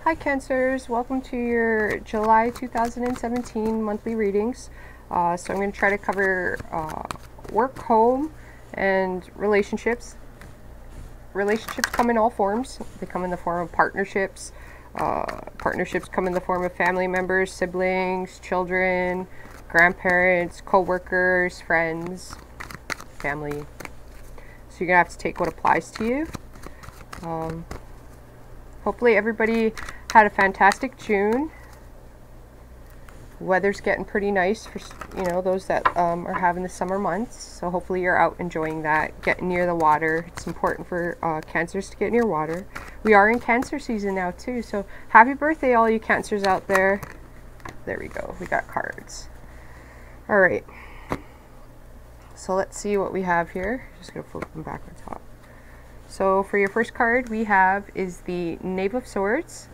Hi Cancers, welcome to your July 2017 monthly readings. So I'm going to try to cover work, home, and relationships. Relationships come in all forms. They come in the form of partnerships. Partnerships come in the form of family members, siblings, children, grandparents, co-workers, friends, family. So you're going to have to take what applies to you. Hopefully everybody had a fantastic June. Weather's getting pretty nice for those that are having the summer months. So hopefully you're out enjoying that, getting near the water. It's important for Cancers to get near water. We are in Cancer season now too. So happy birthday all you Cancers out there. There we go. We got cards. All right. So let's see what we have here. Just gonna flip them back on top. So for your first card we have is the Knave of Swords.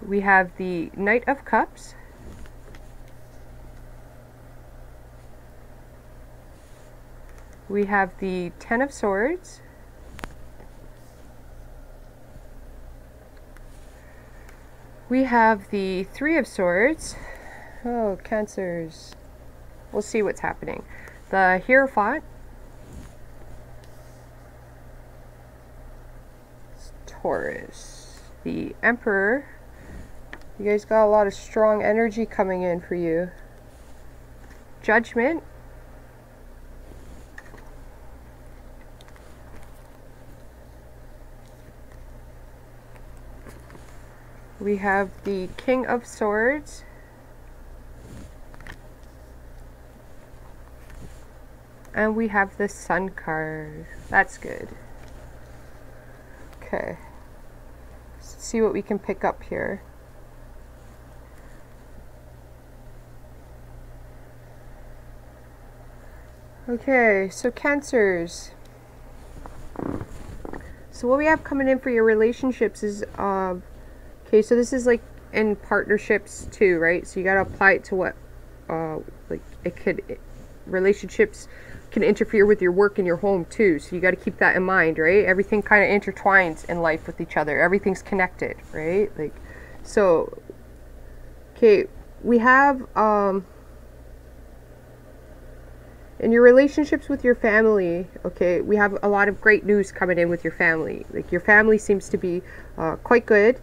We have the Knight of Cups. We have the Ten of Swords. We have the Three of Swords. Oh, Cancers. We'll see what's happening. The Hierophant. Taurus. The Emperor. You guys got a lot of strong energy coming in for you. Judgment. We have the King of Swords. And we have the Sun card. That's good. Okay. Let's see what we can pick up here. Okay, so Cancers. So what we have coming in for your relationships is, okay, so this is like in partnerships too, right? So you got to apply it to what, like relationships can interfere with your work and your home too. So you got to keep that in mind, right? Everything kind of intertwines in life with each other. Everything's connected, right? Like, so, okay, we have, in your relationships with your family, okay, we have a lot of great news coming in with your family. Like your family seems to be quite good.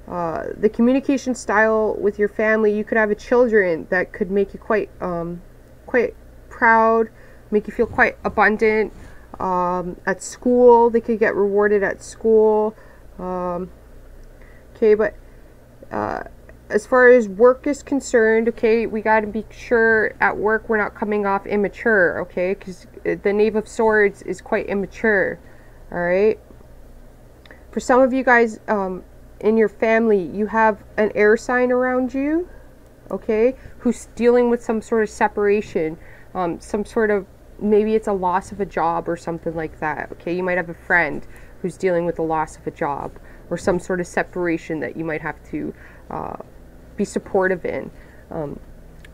The communication style with your family, you could have a children that could make you quite proud, make you feel quite abundant. At school, they could get rewarded at school. Okay, but as far as work is concerned, okay, we got to be sure at work we're not coming off immature, okay, because the Knave of Swords is quite immature. All right, for some of you guys in your family, you have an air sign around you, okay, who's dealing with some sort of separation, some sort of, maybe it's a loss of a job or something like that. Okay, you might have a friend who's dealing with the loss of a job or some sort of separation that you might have to be supportive in.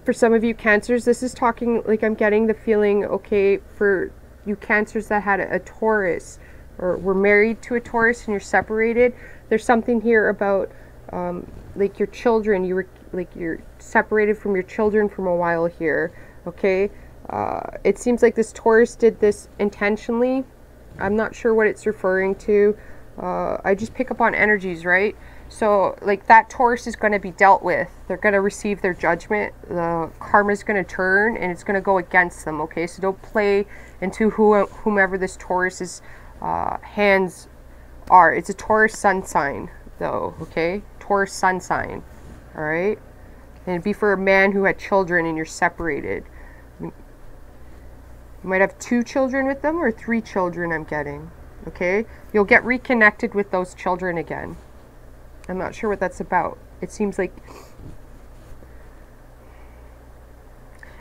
For some of you Cancers, this is talking, like I'm getting the feeling, okay, for you Cancers that had a Taurus or were married to a Taurus and you're separated, there's something here about like your children, you're separated from your children from a while here, okay? It seems like this Taurus did this intentionally. I'm not sure what it's referring to. I just pick up on energies, right? So like that Taurus is going to be dealt with. They're going to receive their judgment. The karma is going to turn and it's going to go against them, okay? So don't play into whomever this Taurus's hands are. It's a Taurus sun sign though, okay? Taurus sun sign, all right? And it'd be for a man who had children and you're separated. You might have 2 children with them or 3 children, I'm getting. Okay? You'll get reconnected with those children again. I'm not sure what that's about. It seems like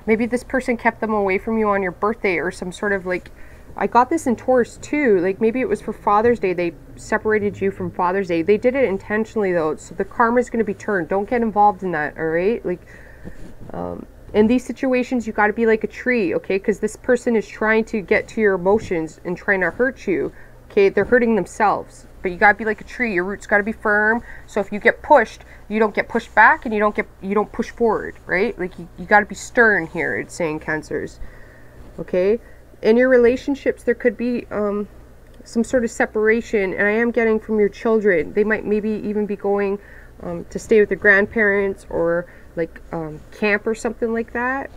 maybe this person kept them away from you on your birthday or some sort of like, I got this in Taurus too. Like maybe it was for Father's Day. They separated you from Father's Day. They did it intentionally though. So the karma is going to be turned. Don't get involved in that. All right? Like, in these situations, you got to be like a tree, okay? Because this person is trying to get to your emotions and trying to hurt you, Okay, they're hurting themselves. But you gotta be like a tree. Your roots gotta be firm. So if you get pushed, you don't get pushed back, and you don't push forward, right? Like you gotta be stern here. It's saying, Cancers. Okay, in your relationships, there could be some sort of separation, and I am getting from your children. They might maybe even be going to stay with their grandparents, or like camp or something like that.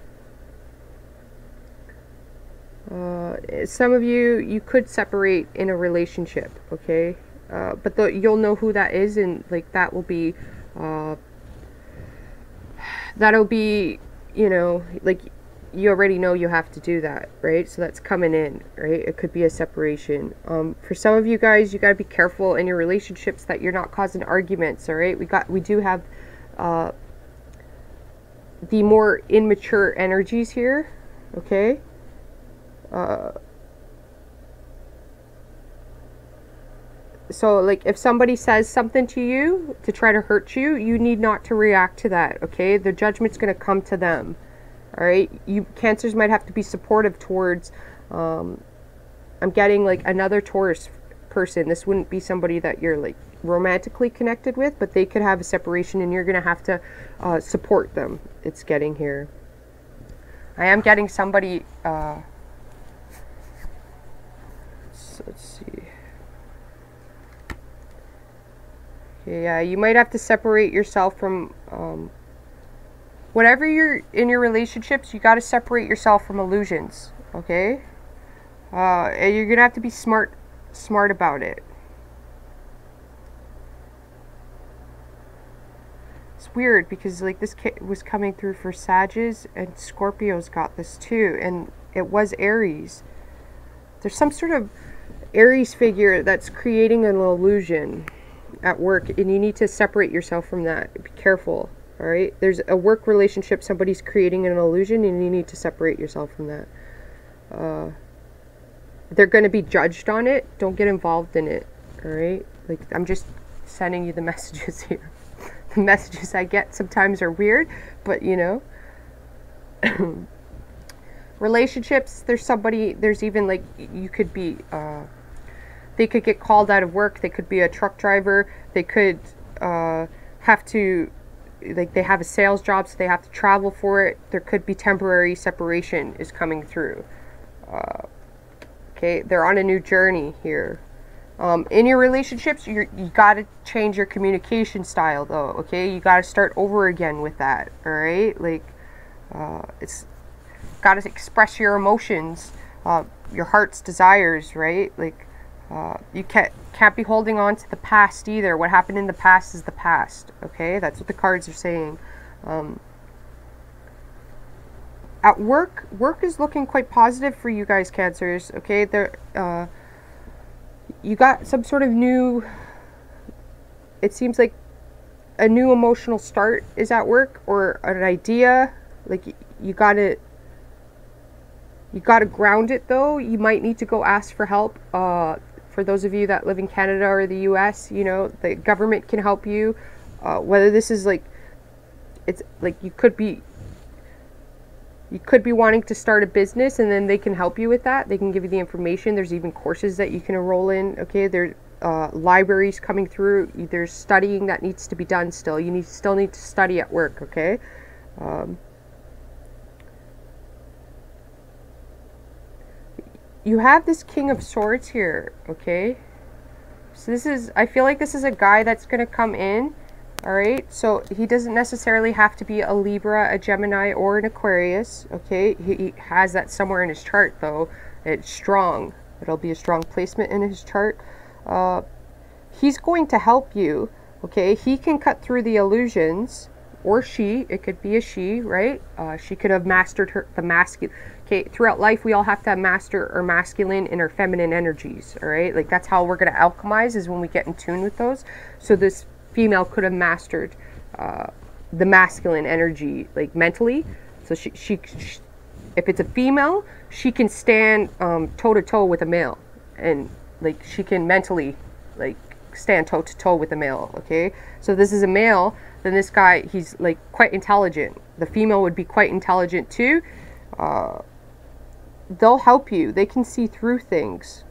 Some of you could separate in a relationship, okay? But you'll know who that is, and like that'll be, you know, like you already know you have to do that, right? So that's coming in, right? It could be a separation. For some of you guys, you got to be careful in your relationships that you're not causing arguments, all right? We do have the more immature energies here, okay? So like if somebody says something to you to try to hurt you, you need not to react to that, okay? The judgment's going to come to them. All right, you Cancers might have to be supportive towards, I'm getting like another Taurus person. This wouldn't be somebody that you're like romantically connected with, but they could have a separation and you're going to have to support them. It's getting here. I am getting somebody, so let's see. Okay, yeah, you might have to separate yourself from, whatever you're in your relationships, you got to separate yourself from illusions, okay? And you're gonna have to be smart about it. It's weird because like this was coming through for Sages, and Scorpios got this too, and it was Aries. There's some sort of Aries figure that's creating an illusion at work, and you need to separate yourself from that. Be careful. All right, there's a work relationship, somebody's creating an illusion, and you need to separate yourself from that. They're going to be judged on it. Don't get involved in it. All right, like I'm just sending you the messages here. The messages I get sometimes are weird, but you know. Relationships, there's even like you could be, they could get called out of work. They could be a truck driver. They could have to, like they have a sales job, so they have to travel for it. There could be temporary separation is coming through. Okay, they're on a new journey here. In your relationships, you got to change your communication style though, okay? You got to start over again with that, all right? Like, it's got to express your emotions, your heart's desires, right? Like, you can't be holding on to the past either. What happened in the past is the past, okay? That's what the cards are saying. At work is looking quite positive for you guys, Cancers, okay? You got some sort of new, it seems like a new emotional start is at work, or an idea. Like you gotta ground it though. You might need to go ask for help. For those of you that live in Canada or the US, you know, the government can help you. Whether this is like, it's like you could be wanting to start a business, and then they can help you with that. They can give you the information. There's even courses that you can enroll in. Okay, there's libraries coming through. There's studying that needs to be done still. You still need to study at work, okay? You have this King of Swords here, okay? So I feel like this is a guy that's going to come in, all right? So he doesn't necessarily have to be a Libra, a Gemini, or an Aquarius, okay? He has that somewhere in his chart, though. It's strong. It'll be a strong placement in his chart. He's going to help you, okay? He can cut through the illusions, or she. It could be a she, right? She could have mastered the masculine. Okay, throughout life, we all have to master our masculine and our feminine energies, all right? Like, that's how we're going to alchemize, is when we get in tune with those. So this female could have mastered the masculine energy, like, mentally. So she if it's a female, she can stand toe-to-toe with a male. And, like, she can mentally, like, stand toe-to-toe with a male, okay? So if this is a male, then this guy, he's, like, quite intelligent. The female would be quite intelligent, too. They'll help you. They can see through things.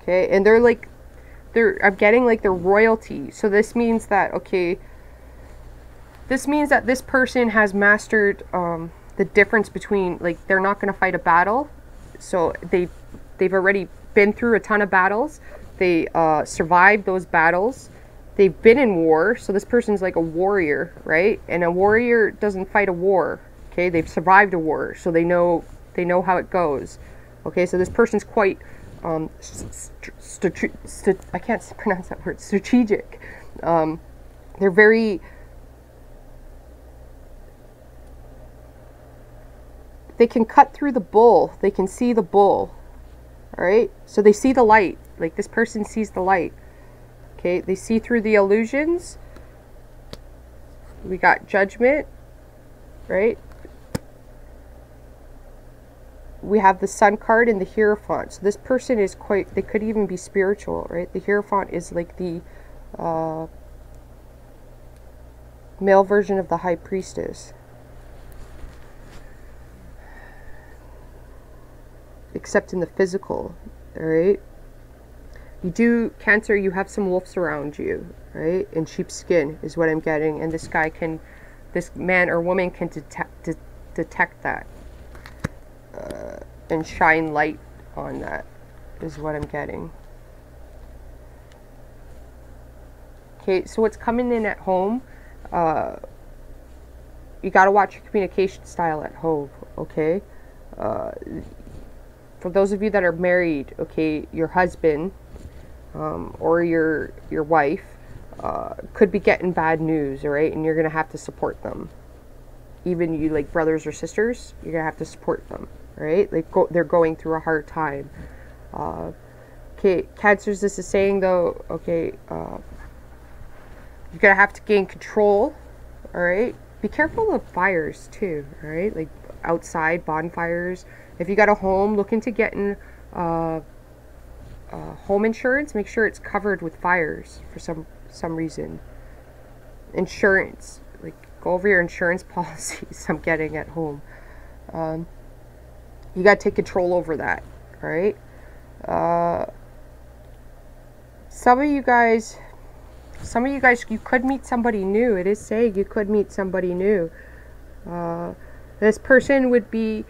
Okay, and I'm getting like they're royalty. So this means that, okay, this means that this person has mastered the difference between, like, they're not going to fight a battle. So they've already been through a ton of battles. They survived those battles. They've been in war. So this person's like a warrior, right? And a warrior doesn't fight a war. Okay, they've survived a war, so they know how it goes. Okay, so this person's quite I can't pronounce that word, strategic. They're very, they can cut through the bull. They can see the bull. All right, so they see the light. Like, this person sees the light. Okay, they see through the illusions. We got Judgment, right? We have the Sun card and the Hierophant. So this person is quite, they could even be spiritual, right? The Hierophant is like the male version of the High Priestess. Except in the physical, all right? You do, Cancer, you have some wolves around you, right? In sheepskin is what I'm getting. And this guy can, this man or woman can detect that. And shine light on that is what I'm getting. Okay, so what's coming in at home, you got to watch your communication style at home, okay? For those of you that are married, okay, your husband or your wife could be getting bad news, all right? And you're going to have to support them. Even you, like brothers or sisters, you're going to have to support them. Right? Like, they're going through a hard time. Okay, Cancers, this is saying though, okay, you're gonna have to gain control. All right, be careful of fires too. All right, like outside bonfires. If you got a home, look into getting home insurance. Make sure it's covered with fires for some reason. Insurance, like, go over your insurance policies. I'm getting at home. You got to take control over that, all right? Some of you guys, you could meet somebody new. It is saying you could meet somebody new. This person would be,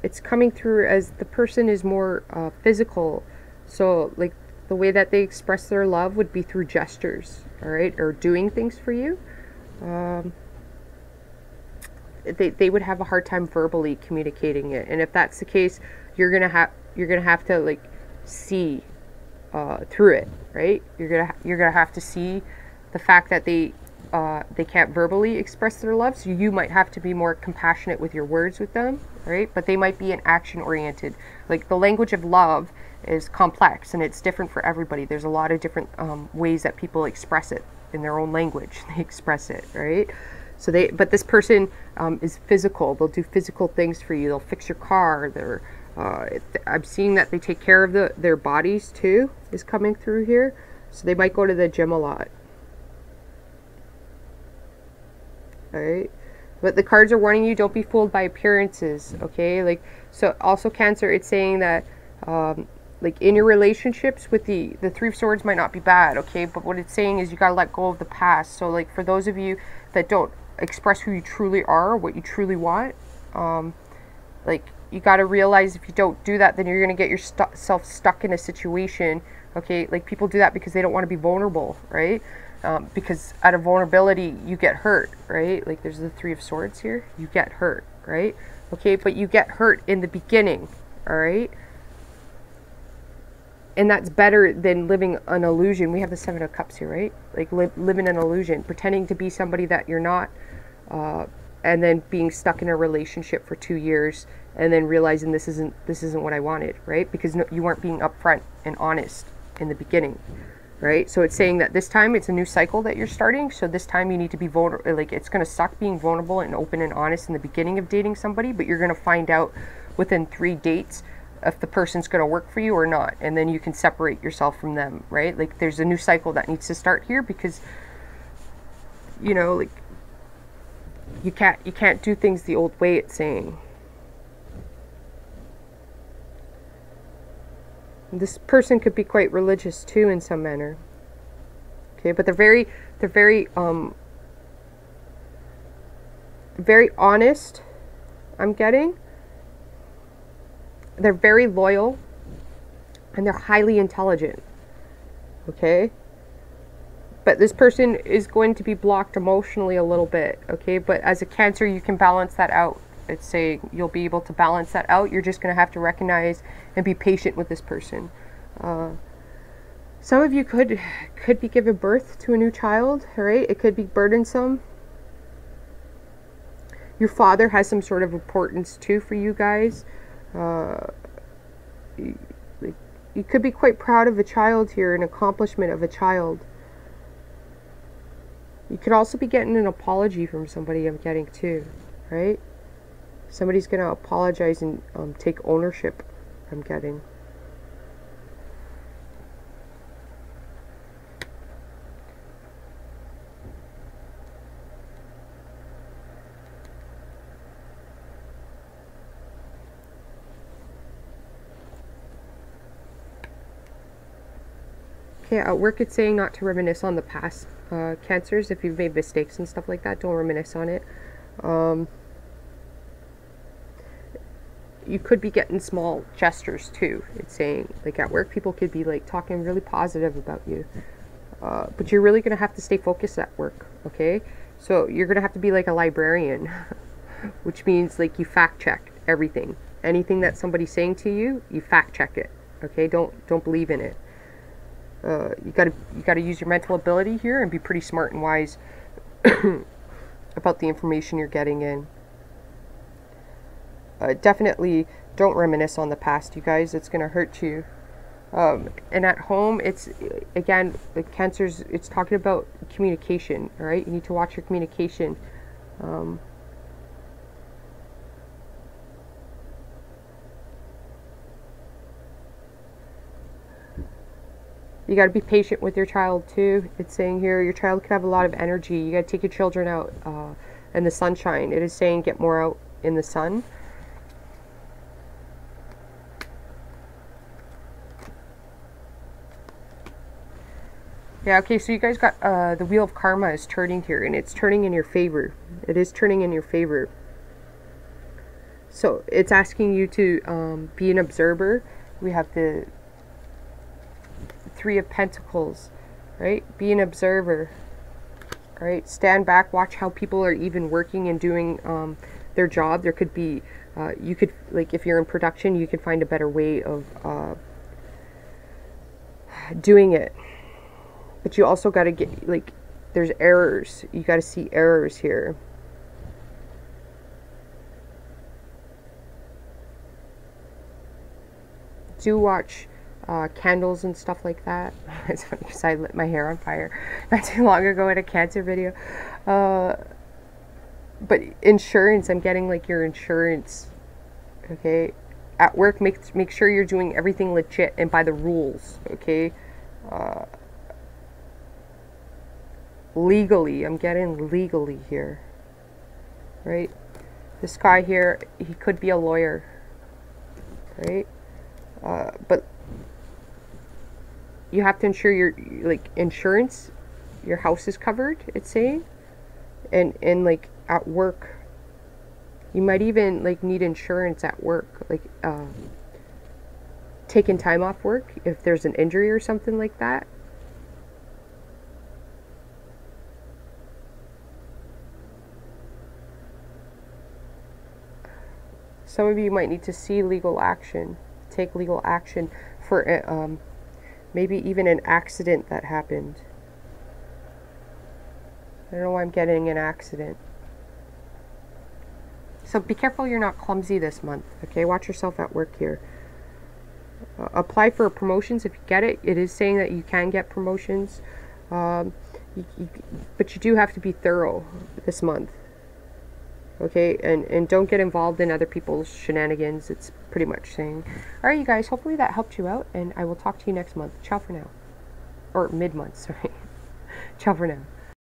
it's coming through as the person is more physical. So, like, the way that they express their love would be through gestures, all right? Or doing things for you. They would have a hard time verbally communicating it, and if that's the case, you're gonna have to, like, see through it, right? You're gonna have to see the fact that they can't verbally express their love, so you might have to be more compassionate with your words with them, right? But they might be an action oriented. Like, the language of love is complex and it's different for everybody. There's a lot of different ways that people express it in their own language. They express it, right? So but this person is physical. They'll do physical things for you. They'll fix your car. I'm seeing that they take care of their bodies too, is coming through here. So they might go to the gym a lot. All right. But the cards are warning you, don't be fooled by appearances, okay? Like, so also Cancer, it's saying that, like, in your relationships with the Three of Swords might not be bad, okay? But what it's saying is you got to let go of the past. So, like, for those of you that don't express who you truly are, what you truly want, like, you got to realize if you don't do that, then you're going to get yourself stuck in a situation, okay? Like, people do that because they don't want to be vulnerable, right? Because out of vulnerability, you get hurt, right? Like, there's the Three of Swords here. You get hurt, right? Okay, but you get hurt in the beginning, all right? And that's better than living an illusion. We have the Seven of Cups here, right? Like, living an illusion, pretending to be somebody that you're not, and then being stuck in a relationship for 2 years, and then realizing this isn't what I wanted, right? Because you weren't being upfront and honest in the beginning, right? So it's saying that this time it's a new cycle that you're starting. So this time you need to be vulnerable. Like, it's going to suck being vulnerable and open and honest in the beginning of dating somebody, but you're going to find out within 3 dates if the person's going to work for you or not, and then you can separate yourself from them, right? Like, there's a new cycle that needs to start here, because, you know, like, you can't do things the old way, it's saying. This person could be quite religious too in some manner. Okay, but they're very honest, I'm getting. They're very loyal, and they're highly intelligent. Okay? But this person is going to be blocked emotionally a little bit, okay? But as a Cancer, you can balance that out. It's saying you'll be able to balance that out. You're just going to have to recognize and be patient with this person. Some of you could be giving birth to a new child, right? It could be burdensome. Your father has some sort of importance too for you guys. You could be quite proud of a child here, an accomplishment of a child. You could also be getting an apology from somebody, I'm getting too, right? Somebody's going to apologize and take ownership, I'm getting. Okay, at work it's saying not to reminisce on the past, Cancers. If you've made mistakes and stuff like that, don't reminisce on it. You could be getting small gestures too. It's saying, like at work, people could be like talking really positive about you. But you're really going to have to stay focused at work, okay? So you're going to have to be like a librarian, which means like you fact check everything. Anything that somebody's saying to you, you fact check it, okay? Don't believe in it. You gotta use your mental ability here and be pretty smart and wise about the information you're getting in. Definitely don't reminisce on the past, you guys. It's gonna hurt you. And at home, it's again, the Cancers. It's talking about communication. All right, you need to watch your communication. You got to be patient with your child too. It's saying here your child could have a lot of energy. You got to take your children out in the sunshine. It is saying get more out in the sun. Yeah, okay, so you guys got the Wheel of Karma is turning here, and it's turning in your favor. It is turning in your favor. So it's asking you to be an observer. We have the Three of Pentacles, right? Be an observer, right? Stand back, watch how people are even working and doing their job. There could be, you could, like if you're in production, you can find a better way of doing it. But you also got to get, like, there's errors. You got to see errors here. Do watch candles and stuff like that. It's funny because I lit my hair on fire not too long ago in a Cancer video. But insurance, I'm getting like your insurance. Okay, at work, make sure you're doing everything legit and by the rules. Okay, legally, I'm getting legally here. Right, this guy here, he could be a lawyer. Right, but you have to ensure your insurance, your house is covered, it's saying. And like at work, you might even like need insurance at work, like taking time off work if there's an injury or something like that. Some of you might need to see legal action, take legal action for maybe even an accident that happened. I don't know why I'm getting an accident. So be careful you're not clumsy this month, okay? Watch yourself at work here. Apply for promotions if you get it. It is saying that you can get promotions. But you do have to be thorough this month. Okay, and don't get involved in other people's shenanigans. It's pretty much saying. Alright, you guys, hopefully that helped you out, and I will talk to you next month. Ciao for now. Or mid-month, sorry. Ciao for now.